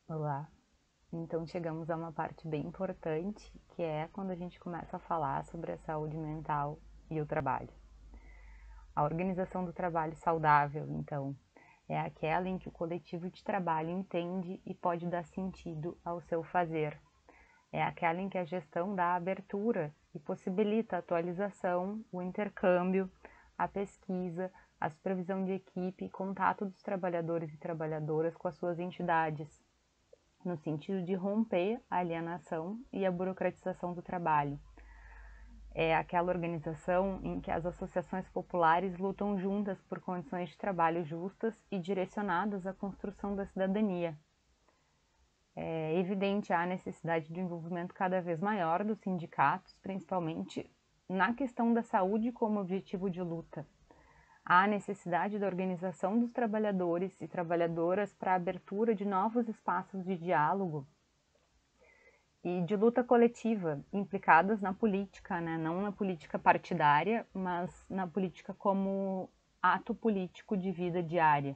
Olá. Então chegamos a uma parte bem importante, que é quando a gente começa a falar sobre a saúde mental e o trabalho. A organização do trabalho saudável, então, é aquela em que o coletivo de trabalho entende e pode dar sentido ao seu fazer. É aquela em que a gestão dá abertura e possibilita a atualização, o intercâmbio, a pesquisa, a supervisão de equipe e contato dos trabalhadores e trabalhadoras com as suas entidades, no sentido de romper a alienação e a burocratização do trabalho. É aquela organização em que as associações populares lutam juntas por condições de trabalho justas e direcionadas à construção da cidadania. É evidente a necessidade de um envolvimento cada vez maior dos sindicatos, principalmente na questão da saúde como objetivo de luta. Há a necessidade da organização dos trabalhadores e trabalhadoras para a abertura de novos espaços de diálogo e de luta coletiva, implicadas na política, né? Não na política partidária, mas na política como ato político de vida diária.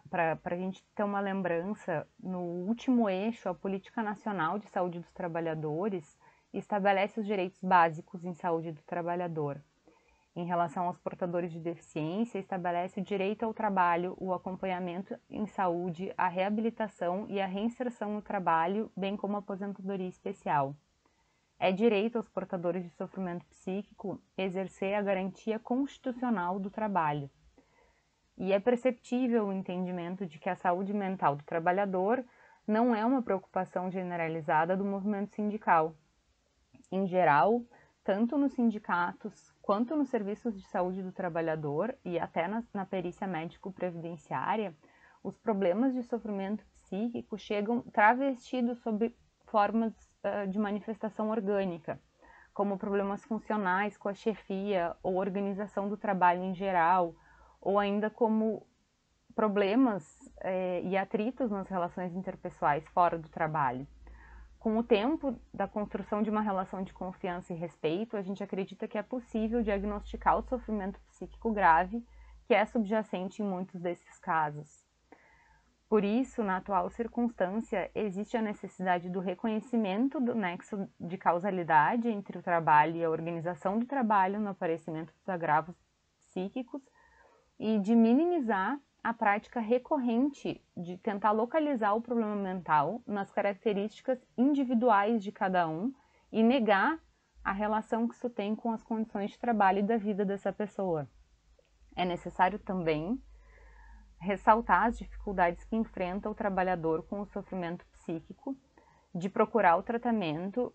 Para a gente ter uma lembrança, no último eixo, a Política Nacional de Saúde dos Trabalhadores estabelece os direitos básicos em saúde do trabalhador. Em relação aos portadores de deficiência, estabelece o direito ao trabalho, o acompanhamento em saúde, a reabilitação e a reinserção no trabalho, bem como a aposentadoria especial. É direito aos portadores de sofrimento psíquico exercer a garantia constitucional do trabalho. E é perceptível o entendimento de que a saúde mental do trabalhador não é uma preocupação generalizada do movimento sindical. Em geral, tanto nos sindicatos quanto nos serviços de saúde do trabalhador e até na perícia médico-previdenciária, os problemas de sofrimento psíquico chegam travestidos sob formas de manifestação orgânica, como problemas funcionais com a chefia ou organização do trabalho em geral, ou ainda como problemas e atritos nas relações interpessoais fora do trabalho. Com o tempo da construção de uma relação de confiança e respeito, a gente acredita que é possível diagnosticar o sofrimento psíquico grave, que é subjacente em muitos desses casos. Por isso, na atual circunstância, existe a necessidade do reconhecimento do nexo de causalidade entre o trabalho e a organização do trabalho no aparecimento dos agravos psíquicos e de minimizar a prática recorrente de tentar localizar o problema mental nas características individuais de cada um e negar a relação que isso tem com as condições de trabalho e da vida dessa pessoa. É necessário também ressaltar as dificuldades que enfrenta o trabalhador com o sofrimento psíquico, de procurar o tratamento,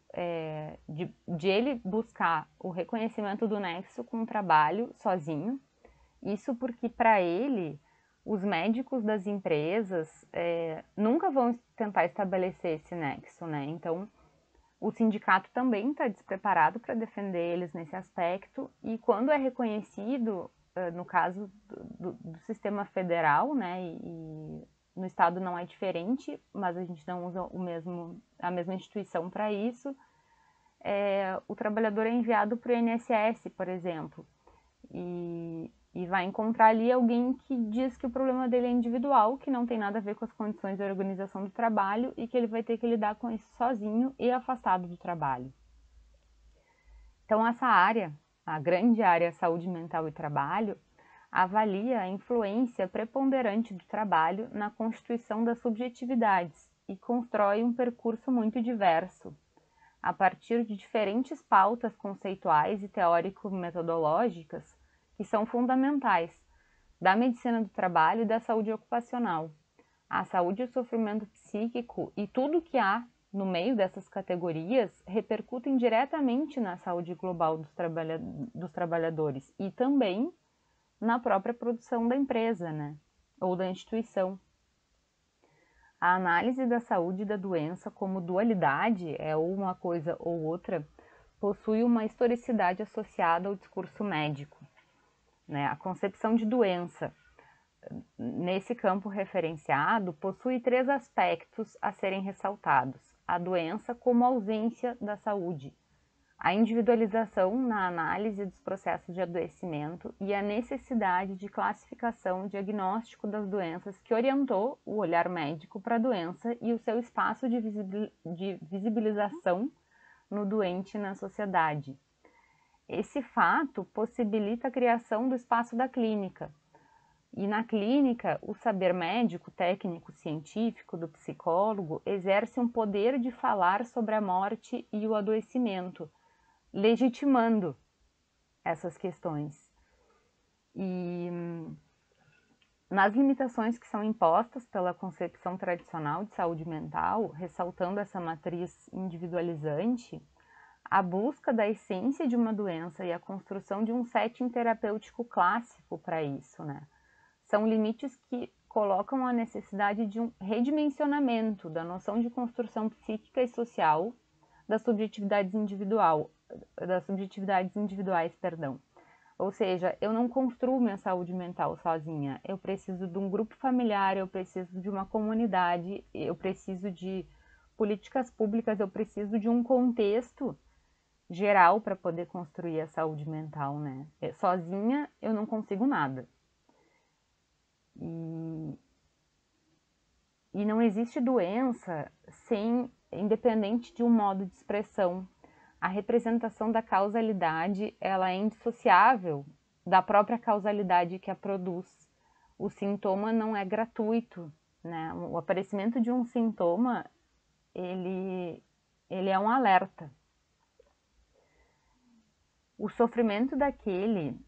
de ele buscar o reconhecimento do nexo com o trabalho sozinho. Isso porque, para ele, os médicos das empresas nunca vão tentar estabelecer esse nexo, né? Então, o sindicato também está despreparado para defender eles nesse aspecto, e quando é reconhecido, no caso do sistema federal, né, e no estado não é diferente, mas a gente não usa a mesma instituição para isso, o trabalhador é enviado para o INSS, por exemplo, e vai encontrar ali alguém que diz que o problema dele é individual, que não tem nada a ver com as condições de organização do trabalho e que ele vai ter que lidar com isso sozinho e afastado do trabalho. Então, essa área, a grande área saúde mental e trabalho, avalia a influência preponderante do trabalho na constituição das subjetividades e constrói um percurso muito diverso, a partir de diferentes pautas conceituais e teórico-metodológicas que são fundamentais, da medicina do trabalho e da saúde ocupacional. A saúde e o sofrimento psíquico e tudo que há no meio dessas categorias repercutem diretamente na saúde global dos trabalhadores e também na própria produção da empresa, né? Ou da instituição. A análise da saúde e da doença como dualidade, é ou uma coisa ou outra, possui uma historicidade associada ao discurso médico, né? A concepção de doença, nesse campo referenciado, possui três aspectos a serem ressaltados. A doença como ausência da saúde, a individualização na análise dos processos de adoecimento e a necessidade de classificação e diagnóstico das doenças que orientou o olhar médico para a doença e o seu espaço de visibilização no doente na sociedade. Esse fato possibilita a criação do espaço da clínica. E na clínica, o saber médico, técnico, científico do psicólogo exerce um poder de falar sobre a morte e o adoecimento, legitimando essas questões. E nas limitações que são impostas pela concepção tradicional de saúde mental, ressaltando essa matriz individualizante, a busca da essência de uma doença e a construção de um setting terapêutico clássico para isso, né? São limites que colocam a necessidade de um redimensionamento da noção de construção psíquica e social das subjetividades individuais, Ou seja, eu não construo minha saúde mental sozinha. Eu preciso de um grupo familiar, eu preciso de uma comunidade, eu preciso de políticas públicas, eu preciso de um contexto geral para poder construir a saúde mental, né? Sozinha eu não consigo nada. E não existe doença independente de um modo de expressão. A representação da causalidade, ela é indissociável da própria causalidade que a produz. O sintoma não é gratuito, né? O aparecimento de um sintoma, ele é um alerta. O sofrimento daquele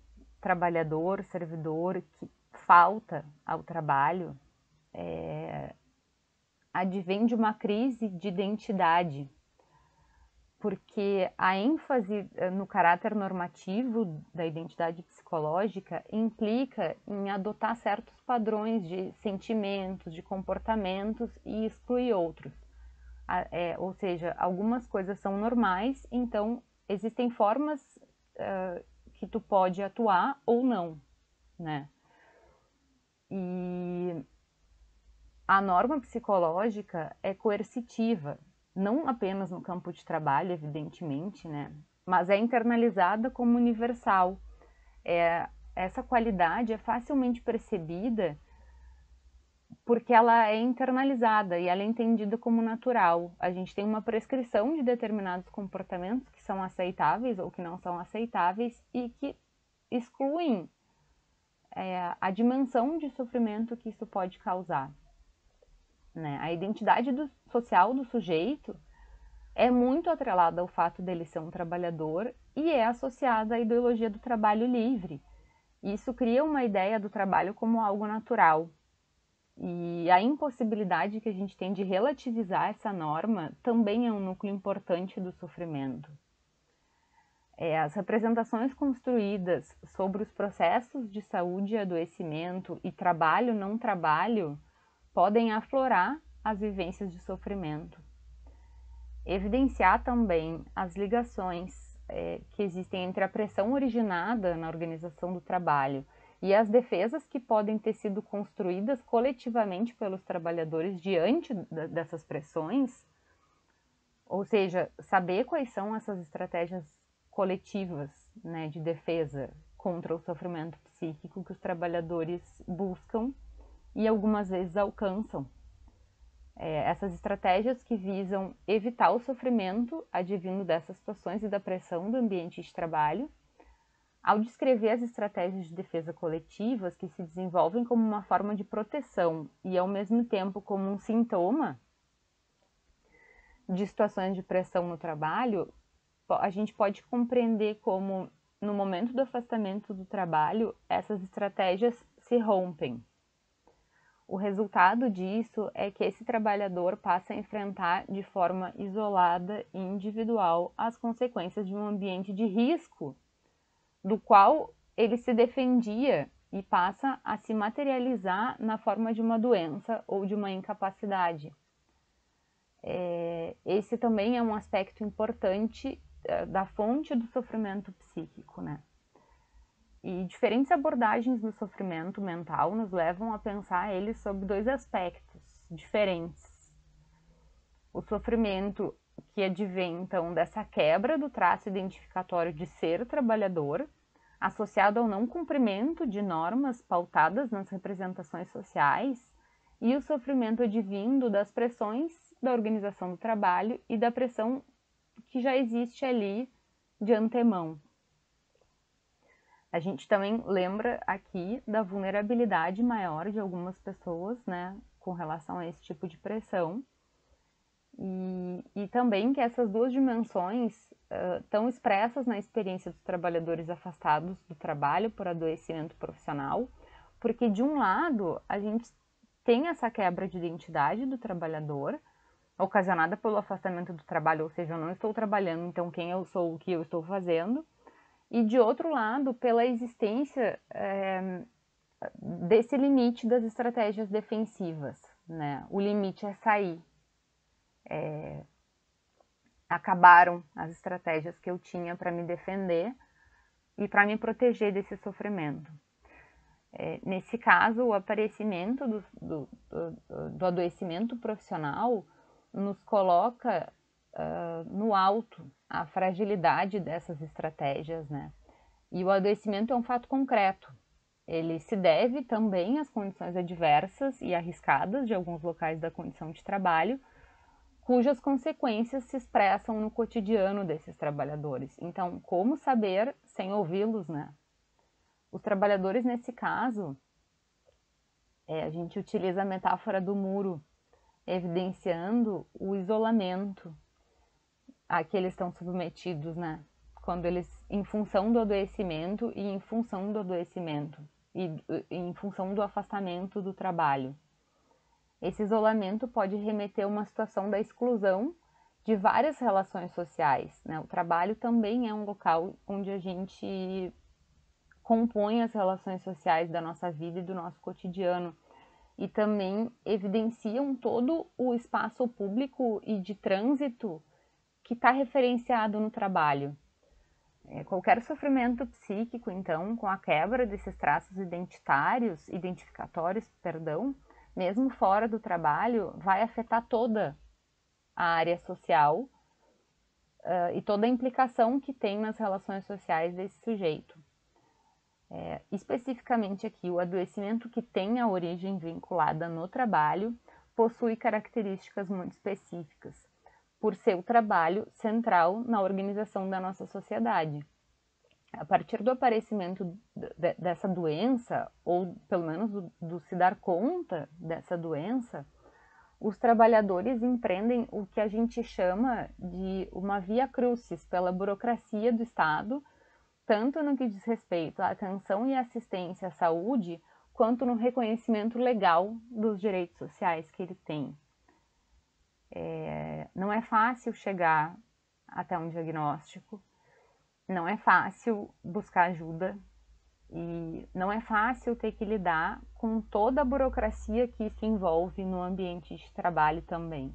trabalhador, servidor que falta ao trabalho, advém de uma crise de identidade, porque a ênfase no caráter normativo da identidade psicológica implica em adotar certos padrões de sentimentos, de comportamentos e excluir outros. Ou seja, algumas coisas são normais, então existem formas que tu pode atuar ou não, né? E a norma psicológica é coercitiva, não apenas no campo de trabalho, evidentemente, né? Mas é internalizada como universal. Essa qualidade é facilmente percebida porque ela é internalizada e ela é entendida como natural. A gente tem uma prescrição de determinados comportamentos que são aceitáveis ou que não são aceitáveis e que excluem a dimensão de sofrimento que isso pode causar. Né? A identidade social do sujeito é muito atrelada ao fato dele ser um trabalhador e é associada à ideologia do trabalho livre. Isso cria uma ideia do trabalho como algo natural. E a impossibilidade que a gente tem de relativizar essa norma também é um núcleo importante do sofrimento. As representações construídas sobre os processos de saúde e adoecimento e trabalho não trabalho podem aflorar as vivências de sofrimento. Evidenciar também as ligações que existem entre a pressão originada na organização do trabalho e as defesas que podem ter sido construídas coletivamente pelos trabalhadores diante dessas pressões, ou seja, saber quais são essas estratégias coletivas, né, de defesa contra o sofrimento psíquico que os trabalhadores buscam e algumas vezes alcançam. Essas estratégias que visam evitar o sofrimento advindo dessas situações e da pressão do ambiente de trabalho, ao descrever as estratégias de defesa coletivas que se desenvolvem como uma forma de proteção e ao mesmo tempo como um sintoma de situações de pressão no trabalho, a gente pode compreender como, no momento do afastamento do trabalho, essas estratégias se rompem. O resultado disso é que esse trabalhador passa a enfrentar de forma isolada e individual as consequências de um ambiente de risco, do qual ele se defendia e passa a se materializar na forma de uma doença ou de uma incapacidade. Esse também é um aspecto importante da fonte do sofrimento psíquico, né? E diferentes abordagens do sofrimento mental nos levam a pensar ele sob dois aspectos diferentes. O sofrimento que advém, então, dessa quebra do traço identificatório de ser trabalhador, associado ao não cumprimento de normas pautadas nas representações sociais, e o sofrimento advindo das pressões da organização do trabalho e da pressão que já existe ali de antemão. A gente também lembra aqui da vulnerabilidade maior de algumas pessoas, né, com relação a esse tipo de pressão, e também que essas duas dimensões estão expressas na experiência dos trabalhadores afastados do trabalho por adoecimento profissional, porque de um lado a gente tem essa quebra de identidade do trabalhador, ocasionada pelo afastamento do trabalho, ou seja, eu não estou trabalhando, então quem eu sou, o que eu estou fazendo, e de outro lado, pela existência desse limite das estratégias defensivas, né? O limite é sair. Acabaram as estratégias que eu tinha para me defender e para me proteger desse sofrimento. Nesse caso, o aparecimento do adoecimento profissional nos coloca no alto a fragilidade dessas estratégias, né? E o adoecimento é um fato concreto. Ele se deve também às condições adversas e arriscadas de alguns locais da condição de trabalho, cujas consequências se expressam no cotidiano desses trabalhadores. Então, como saber sem ouvi-los, né? Os trabalhadores, nesse caso, a gente utiliza a metáfora do muro, evidenciando o isolamento a que eles estão submetidos, né? Quando eles, em função do adoecimento e em função do adoecimento, e em função do afastamento do trabalho. Esse isolamento pode remeter a uma situação da exclusão de várias relações sociais, né? O trabalho também é um local onde a gente compõe as relações sociais da nossa vida e do nosso cotidiano, e também evidenciam todo o espaço público e de trânsito que está referenciado no trabalho. Qualquer sofrimento psíquico, então, com a quebra desses traços identificatórios, mesmo fora do trabalho, vai afetar toda a área social e toda a implicação que tem nas relações sociais desse sujeito. Especificamente aqui, o adoecimento que tem a origem vinculada no trabalho possui características muito específicas, por ser o trabalho central na organização da nossa sociedade. A partir do aparecimento dessa doença, ou pelo menos do se dar conta dessa doença, os trabalhadores empreendem o que a gente chama de uma via crucis pela burocracia do Estado, tanto no que diz respeito à atenção e assistência à saúde, quanto no reconhecimento legal dos direitos sociais que ele tem. Não é fácil chegar até um diagnóstico, não é fácil buscar ajuda e não é fácil ter que lidar com toda a burocracia que isso envolve no ambiente de trabalho também.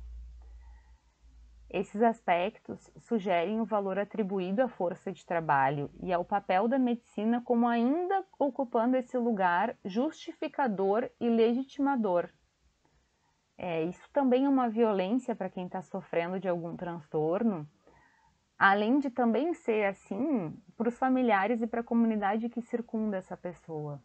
Esses aspectos sugerem o valor atribuído à força de trabalho e ao papel da medicina como ainda ocupando esse lugar justificador e legitimador. Isso também é uma violência para quem está sofrendo de algum transtorno, além de também ser assim para os familiares e para a comunidade que circunda essa pessoa.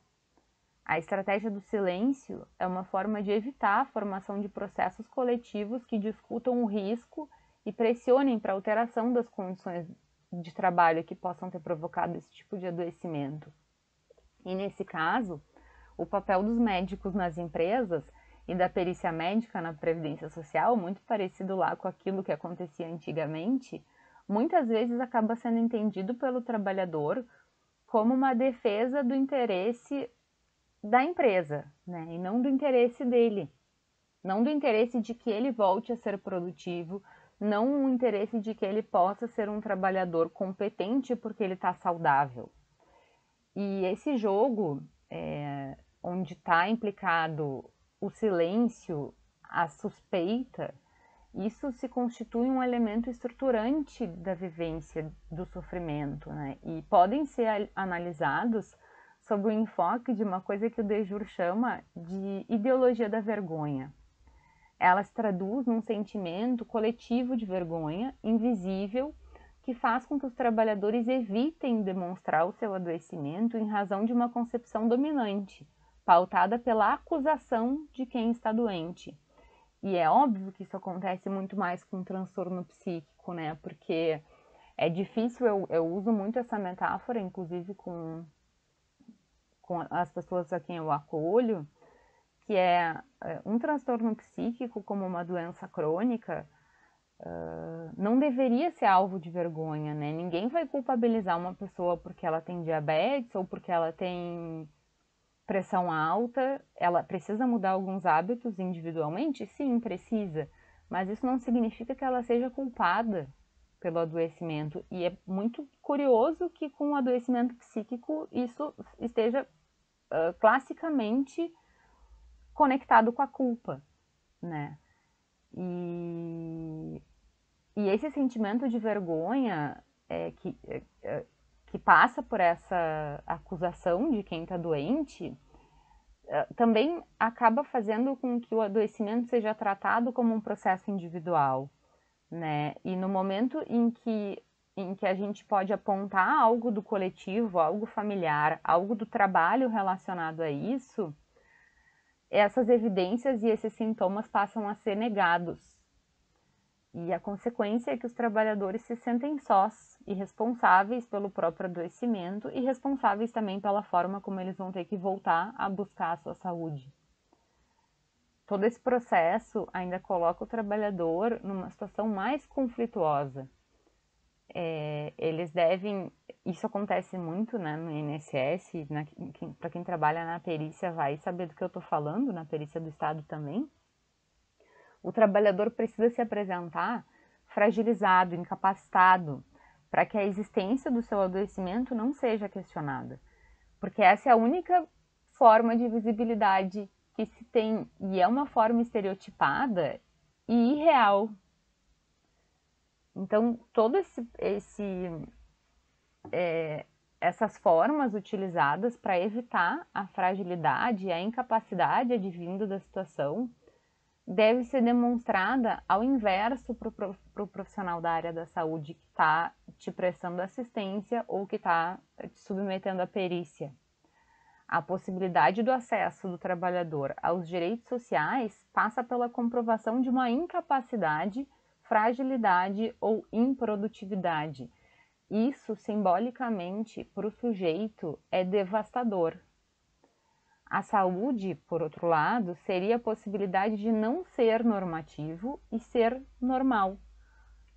A estratégia do silêncio é uma forma de evitar a formação de processos coletivos que discutam o risco e pressionem para a alteração das condições de trabalho que possam ter provocado esse tipo de adoecimento. E nesse caso, o papel dos médicos nas empresas e da perícia médica na Previdência Social, muito parecido lá com aquilo que acontecia antigamente, muitas vezes acaba sendo entendido pelo trabalhador como uma defesa do interesse da empresa, né? E não do interesse dele, não do interesse de que ele volte a ser produtivo, não o interesse de que ele possa ser um trabalhador competente porque ele está saudável. E esse jogo, onde está implicado o silêncio, a suspeita, isso se constitui um elemento estruturante da vivência do sofrimento, né? E podem ser analisados sob o enfoque de uma coisa que o De Jur chama de ideologia da vergonha. ela se traduz num sentimento coletivo de vergonha, invisível, que faz com que os trabalhadores evitem demonstrar o seu adoecimento em razão de uma concepção dominante, pautada pela acusação de quem está doente. E é óbvio que isso acontece muito mais com transtorno psíquico, né? Porque é difícil, eu uso muito essa metáfora, inclusive com as pessoas a quem eu acolho, que é um transtorno psíquico como uma doença crônica, não deveria ser alvo de vergonha, né? Ninguém vai culpabilizar uma pessoa porque ela tem diabetes ou porque ela tem pressão alta. Ela precisa mudar alguns hábitos individualmente? Sim, precisa. Mas isso não significa que ela seja culpada pelo adoecimento. E é muito curioso que com o adoecimento psíquico isso esteja classicamente conectado com a culpa, né? E esse sentimento de vergonha que passa por essa acusação de quem está doente também acaba fazendo com que o adoecimento seja tratado como um processo individual, né? E no momento em que a gente pode apontar algo do coletivo, algo familiar, algo do trabalho relacionado a isso, essas evidências e esses sintomas passam a ser negados. E a consequência é que os trabalhadores se sentem sós e responsáveis pelo próprio adoecimento e responsáveis também pela forma como eles vão ter que voltar a buscar a sua saúde. Todo esse processo ainda coloca o trabalhador numa situação mais conflituosa. Eles devem, isso acontece muito, né, no INSS, para quem trabalha na perícia vai saber do que eu estou falando, na perícia do Estado também. O trabalhador precisa se apresentar fragilizado, incapacitado, para que a existência do seu adoecimento não seja questionada. Porque essa é a única forma de visibilidade que se tem, e é uma forma estereotipada e irreal. Então, essas formas utilizadas para evitar a fragilidade e a incapacidade advinda da situação deve ser demonstrada ao inverso para o profissional da área da saúde que está te prestando assistência ou que está te submetendo à perícia. A possibilidade do acesso do trabalhador aos direitos sociais passa pela comprovação de uma incapacidade, fragilidade ou improdutividade. Isso, simbolicamente, para o sujeito é devastador. A saúde, por outro lado, seria a possibilidade de não ser normativo e ser normal.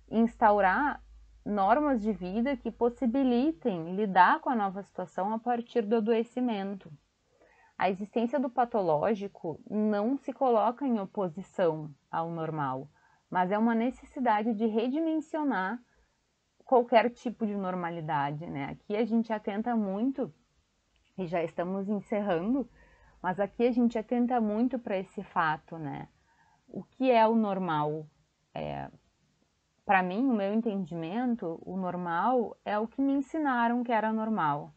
Instaurar normas de vida que possibilitem lidar com a nova situação a partir do adoecimento. A existência do patológico não se coloca em oposição ao normal, mas é uma necessidade de redimensionar qualquer tipo de normalidade, né? Aqui a gente atenta muito, e já estamos encerrando, mas aqui a gente atenta muito para esse fato, né? O que é o normal? Para mim, o meu entendimento, o normal é o que me ensinaram que era normal,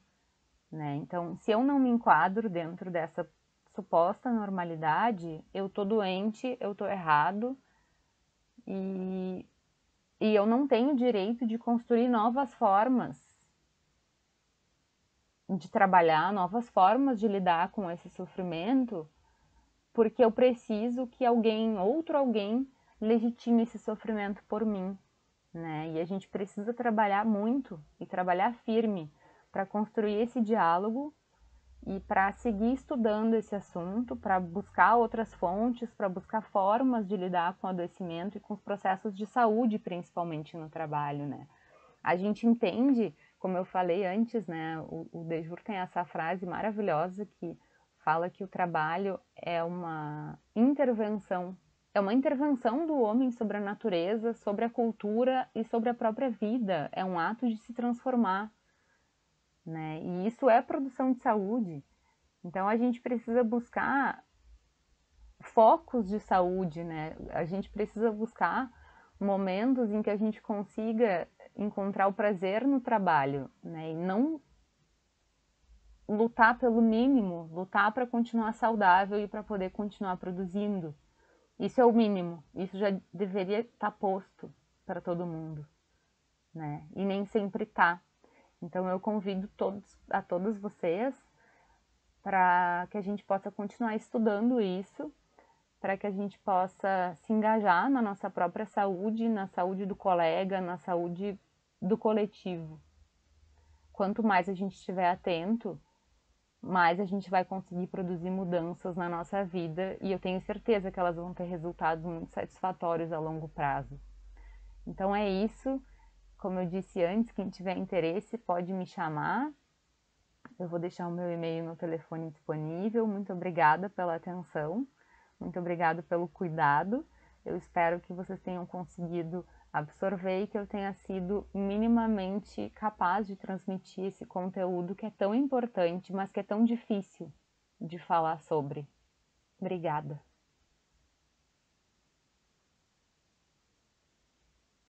né? Então, se eu não me enquadro dentro dessa suposta normalidade, eu tô doente, eu tô errado e eu não tenho direito de construir novas formas de trabalhar, novas formas de lidar com esse sofrimento, porque eu preciso que outro alguém, legitime esse sofrimento por mim, né? E a gente precisa trabalhar muito e trabalhar firme para construir esse diálogo e para seguir estudando esse assunto, para buscar outras fontes, para buscar formas de lidar com o adoecimento e com os processos de saúde, principalmente no trabalho, né? A gente entende, como eu falei antes, né? O Dejur tem essa frase maravilhosa que fala que o trabalho é uma intervenção do homem sobre a natureza, sobre a cultura e sobre a própria vida. É um ato de se transformar, né? E isso é produção de saúde. Então a gente precisa buscar focos de saúde, né? A gente precisa buscar momentos em que a gente consiga encontrar o prazer no trabalho, né? E não lutar pelo mínimo, lutar para continuar saudável e para poder continuar produzindo, Isso é o mínimo, isso já deveria estar posto para todo mundo, né? E nem sempre tá. Então eu convido a todos vocês para que a gente possa continuar estudando isso, para que a gente possa se engajar na nossa própria saúde, na saúde do colega, na saúde do coletivo. Quanto mais a gente estiver atento, mais a gente vai conseguir produzir mudanças na nossa vida e eu tenho certeza que elas vão ter resultados muito satisfatórios a longo prazo. Então é isso. Como eu disse antes, quem tiver interesse pode me chamar. Eu vou deixar o meu e-mail no telefone disponível. Muito obrigada pela atenção. Muito obrigada pelo cuidado. Eu espero que vocês tenham conseguido absorver e que eu tenha sido minimamente capaz de transmitir esse conteúdo que é tão importante, mas que é tão difícil de falar sobre. Obrigada.